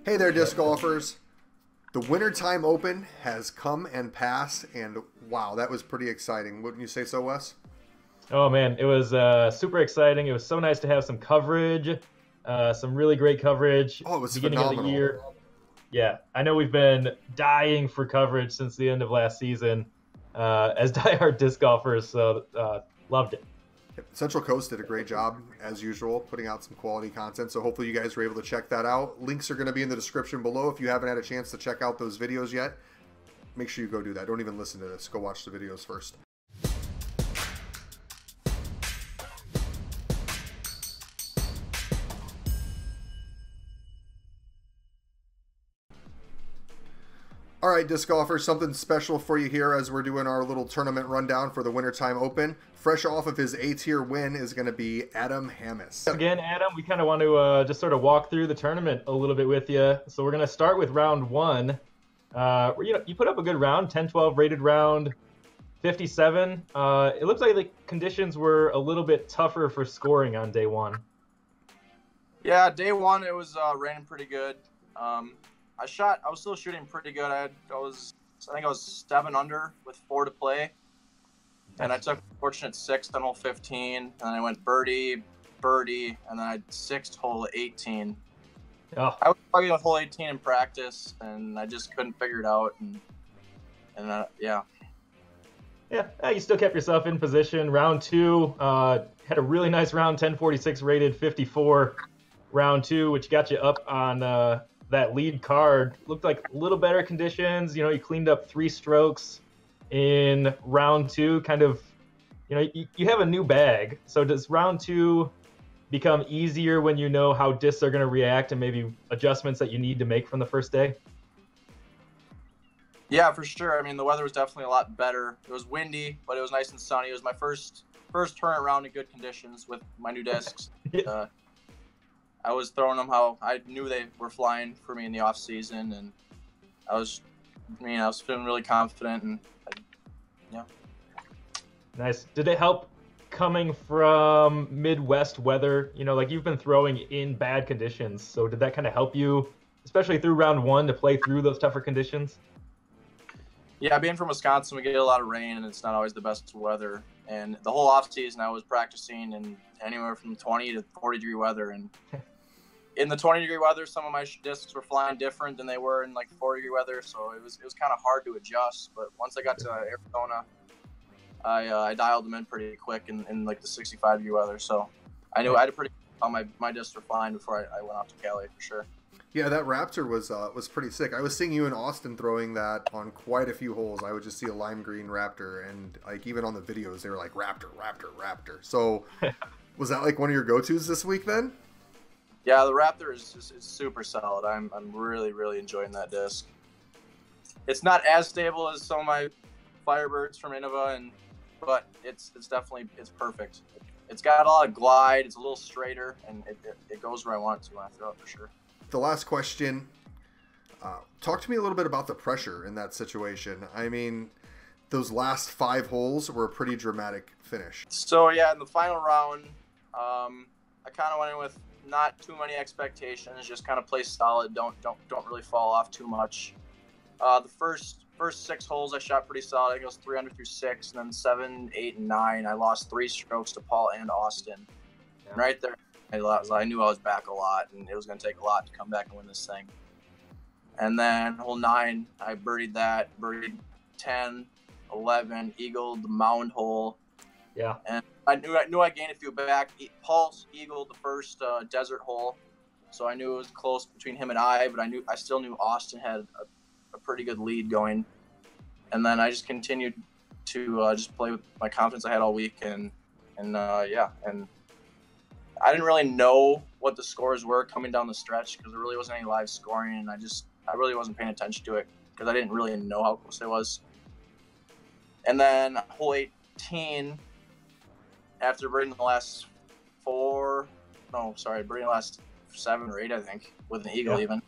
Hey there, disc golfers. The Wintertime Open has come and passed, and wow, that was pretty exciting. Wouldn't you say so, Wes? Oh man, it was super exciting. It was so nice to have some coverage, some really great coverage Oh, it was beginning of the phenomenal. year. Yeah, I know we've been dying for coverage since the end of last season as diehard disc golfers, so loved it. Central Coast did a great job, as usual, putting out some quality content, so hopefully you guys were able to check that out. Links are going to be in the description below. If you haven't had a chance to check out those videos yet, make sure you go do that. Don't even listen to this. Go watch the videos first. All right, disc golfers, something special for you here as we're doing our little tournament rundown for the Wintertime Open. Fresh off of his A-tier win is going to be Adam Hammis. Again, Adam, we kind of want to just sort of walk through the tournament a little bit with you. So we're going to start with round one. Where, you put up a good round, 10-12 rated round, 57. It looks like the conditions were a little bit tougher for scoring on day one. Yeah, day one it was raining pretty good. I was still shooting pretty good. I think I was 7 under with 4 to play, and I took a fortunate 6th on hole 15, and then I went birdie, and then I 6th hole 18. Oh. I was plugging with hole 18 in practice, and I just couldn't figure it out, and yeah. Yeah, you still kept yourself in position. Round two, had a really nice round, 1046 rated, 54. Round two, which got you up on that lead card. Looked like a little better conditions. You cleaned up 3 strokes in round two. Kind of, you have a new bag. So does round two become easier when you know how discs are going to react and maybe adjustments that you need to make from the first day? Yeah, for sure. I mean, the weather was definitely a lot better. It was windy, but it was nice and sunny. It was my first tournament round in good conditions with my new discs. I was throwing them how I knew they were flying for me in the off season, and I was feeling really confident, and yeah. Nice. Did it help coming from Midwest weather? Like you've been throwing in bad conditions, so did that kind of help you, especially through round one, to play through those tougher conditions? Yeah, being from Wisconsin, we get a lot of rain, and it's not always the best weather. And the whole off season, I was practicing in anywhere from 20 to 40-degree weather, and in the 20-degree weather, some of my discs were flying different than they were in like 40-degree weather, so it was kind of hard to adjust. But once I got to Arizona, I dialed them in pretty quick in like the 65-degree weather. So I knew I had a pretty how my discs were flying before I went off to Cali for sure. Yeah, that Raptor was pretty sick. I was seeing you in Austin throwing that on quite a few holes. I would just see a lime green Raptor, and like even on the videos, they were like Raptor, Raptor, Raptor. So was that like one of your go-tos this week then? Yeah, the Raptor is super solid. I'm really, really enjoying that disc. It's not as stable as some of my Firebirds from Innova, but it's definitely perfect. It's got a lot of glide. It's a little straighter, and it goes where I want it to when I throw it for sure. The last question. Talk to me a little bit about the pressure in that situation. I mean, those last 5 holes were a pretty dramatic finish. So yeah, in the final round, I kind of went in with not too many expectations, just kind of play solid, don't really fall off too much. The first 6 holes I shot pretty solid. I think it was 3 under through 6, and then 7, 8, and 9 I lost 3 strokes to Paul and Austin. Yeah. And right there I knew I was back a lot, and it was going to take a lot to come back and win this thing. And then hole 9 I birdied 10, 11, eagled the mound hole. Yeah. And I knew I gained a few back. Paul's eagled the first desert hole, so I knew it was close between him and I, but I still knew Austin had a pretty good lead going. And then I just continued to just play with my confidence I had all week, and I didn't really know what the scores were coming down the stretch because there really wasn't any live scoring, and I really wasn't paying attention to it because I didn't really know how close it was. And then hole 18. After birding the last 7 or 8, I think, with an eagle even.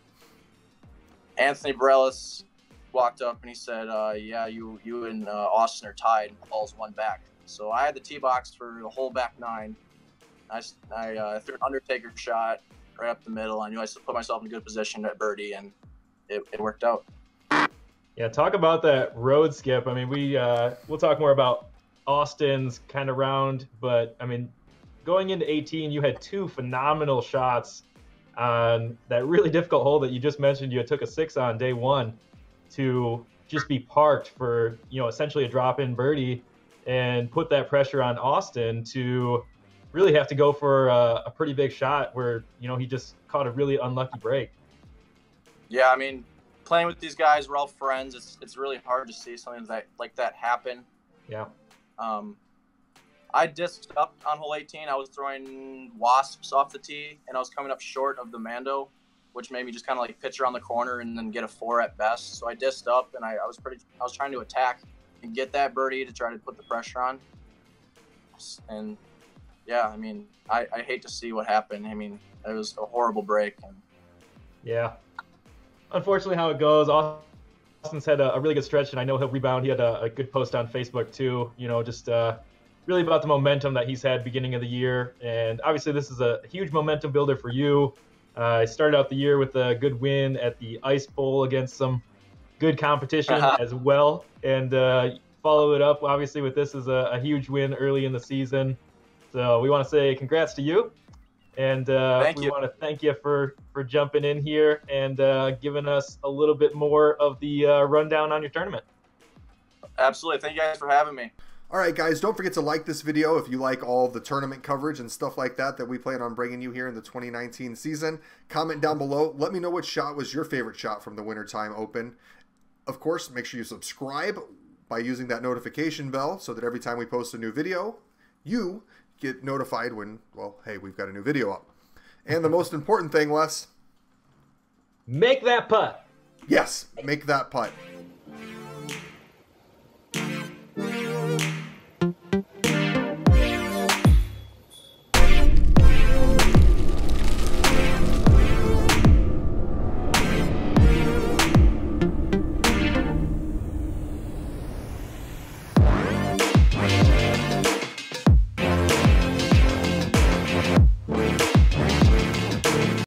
Anthony Bareilles walked up and he said, yeah, you and Austin are tied, and Paul's 1 back. So I had the tee box for the whole back 9. I threw an Undertaker shot, right up the middle. I knew I put myself in a good position at birdie, and it worked out. Yeah, talk about that road skip. I mean, we'll talk more about Austin's kind of round, but I mean, going into 18, you had 2 phenomenal shots on that really difficult hole that you just mentioned. You took a 6 on day 1 to just be parked for, essentially a drop-in birdie, and put that pressure on Austin to really have to go for a pretty big shot where, he just caught a really unlucky break. Yeah, I mean, playing with these guys, we're all friends. It's really hard to see something like that happen. Yeah. I disked up on hole 18. I was throwing wasps off the tee, and I was coming up short of the Mando, which made me just kind of like pitch around the corner and then get a 4 at best. So I disked up, and I was trying to attack and get that birdie to try to put the pressure on. And yeah, I mean, I hate to see what happened. I mean, it was a horrible break. And yeah, unfortunately, how it goes. Austin's had a really good stretch, and I know he'll rebound. He had a good post on Facebook too. Just really about the momentum that he's had beginning of the year, and obviously this is a huge momentum builder for you. I started out the year with a good win at the Ice Bowl against some good competition as well, and follow it up obviously with this is a huge win early in the season. So we want to say congrats to you, and we want to thank you for jumping in here and giving us a little bit more of the rundown on your tournament. Absolutely. Thank you guys for having me. All right, guys, don't forget to like this video if you like all the tournament coverage and stuff like that we plan on bringing you here in the 2019 season. Comment down below. Let me know which shot was your favorite shot from the Wintertime Open. Of course, make sure you subscribe by using that notification bell so that every time we post a new video, you get notified when, well, hey, we've got a new video up. And the most important thing, Wes. Make that putt. Yes, make that putt.